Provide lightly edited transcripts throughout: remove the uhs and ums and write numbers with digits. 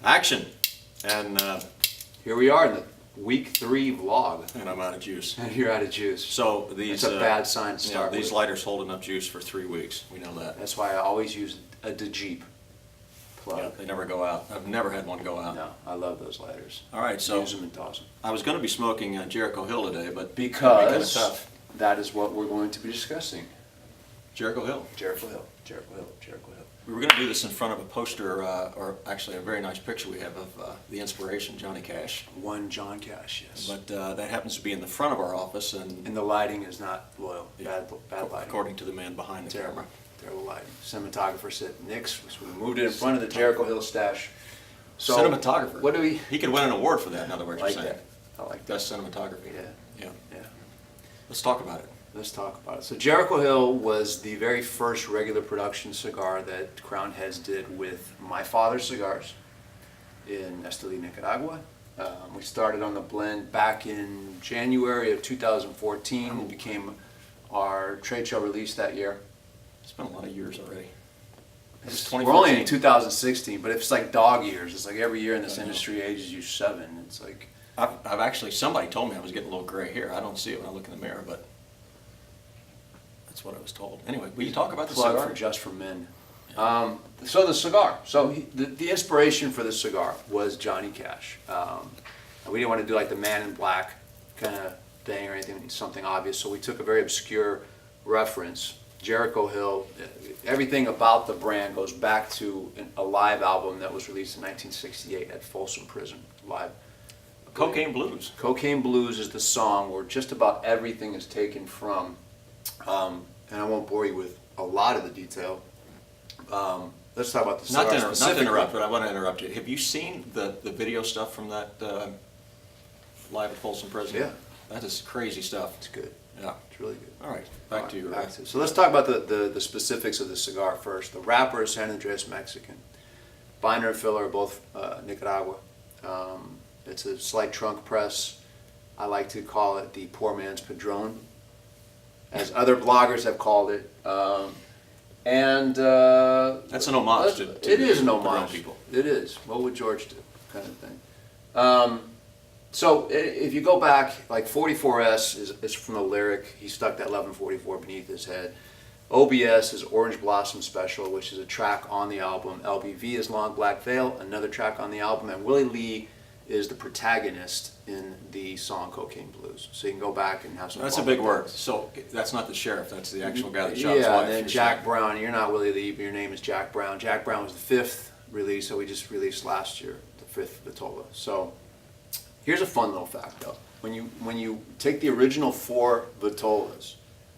Action! And Here we are in the week 3 vlog. and I'm out of juice. And you're out of juice. So these It's a bad sign to start these with. lighters hold enough juice for 3 weeks. We know that. That's why I always use a DaVinci plug. Yeah, they never go out. I've never had one go out. No, I love those lighters. All right, so Use them and toss them. I was going to be smoking Jericho Hill today, but Because kind of tough. that is what we're going to be discussing. Jericho Hill. Jericho Hill, Jericho Hill, Jericho Hill. We were going to do this in front of a poster, or actually a very nice picture we have of the inspiration, Johnny Cash. One John Cash, yes. But that happens to be in the front of our office, and And the lighting is not loyal. Yeah. Bad lighting. according to the man behind the Terrible, camera. terrible lighting. Cinematographer said, "Nix." So we moved it in front of the Jericho Hill stash. So Cinematographer. What do we He could win an award for that, in other words, like you're saying. that? I like that. Best cinematography. Yeah, Yeah. yeah. Let's talk about it. Let's talk about it. So Jericho Hill was the very first regular production cigar that Crown Heads did with my father's cigars in Esteli, Nicaragua. We started on the blend back in January of 2014. It became our trade show release that year. It's been a lot of years already. It's We're only in 2014. 2016, but it's like dog years. It's like every year in this industry ages you 7. It's like I've actually, somebody told me I was getting a little gray hair. I don't see it when I look in the mirror, but that's what I was told. Anyway, will you talk about the plug cigar? for Just for Men. So the cigar. So the inspiration for the cigar was Johnny Cash. We didn't want to do like the Man in Black kind of thing or anything, something obvious. So we took a very obscure reference, Jericho Hill. Everything about the brand goes back to a live album that was released in 1968 at Folsom Prison. Live. Cocaine Blues. Cocaine Blues is the song where just about everything is taken from. And I won't bore you with a lot of the detail. Let's talk about the cigar Not to specifically. interrupt, but I want to interrupt you. Have you seen the video stuff from that live at Folsom Prison? Yeah. That is crazy stuff. It's good. Yeah. It's really good. All right, back to you. Back to, so let's talk about the specifics of the cigar first. The wrapper is San Andreas Mexican. Binder and filler are both Nicaragua. It's a slight trunk press. I like to call it the poor man's Padron, as other bloggers have called it. That's an homage to it is an the Padron homage. people. It is. What would George do? Kind of thing. So if you go back, like 44S is from the lyric. He stuck that 1144 beneath his head. OBS is Orange Blossom Special, which is a track on the album. LBV is Long Black Veil, another track on the album. And Willie Lee is the protagonist in the song Cocaine Blues. So you can go back and have some That's a fun big with word. that. So that's not the sheriff. That's the actual guy that shot his Yeah, wife. and then You're Jack saying. Brown. You're not Willie Lee, but your name is Jack Brown. Jack Brown was the 5th release, so we just released last year, the 5th Vitola. So here's a fun little fact, though. When you take the original 4 Vitolas,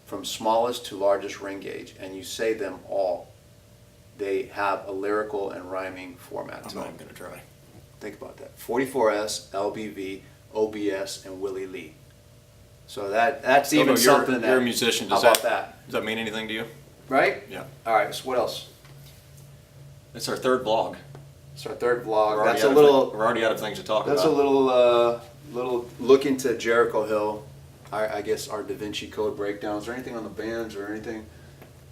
from smallest to largest ring gauge, and you say them all, they have a lyrical and rhyming format I'm to not them. even going to try. Think about that. 44S, LBV, OBS, and Willie Lee. So that's even You're something that. a musician. How about that? Does that mean anything to you? Right? Yeah. All right. So what else? It's our third vlog. It's our third vlog. We're That's already a out of little. We're already out of things to talk That's about. a little look into Jericho Hill. I guess our DaVinci Code breakdowns or anything on the bands or anything.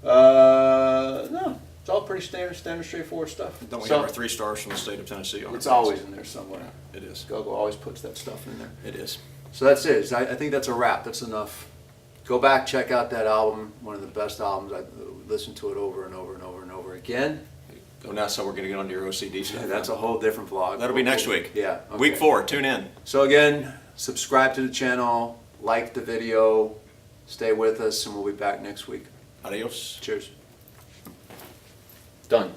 No, it's all pretty standard, straightforward stuff. Don't we So, have our 3 stars from the state of Tennessee on It's our always pants? in there somewhere. It is. Gogo always puts that stuff in there. It is. So that's it. I think that's a wrap. That's enough. Go back, check out that album. One of the best albums. I listened to it over and over and over and over again. Oh, now so we're going to get onto your OCD stuff. That's a whole different vlog. That'll be next week. Yeah. Okay. Week 4. Tune in. So again, subscribe to the channel, like the video, stay with us, and we'll be back next week. Adios. Cheers. Done.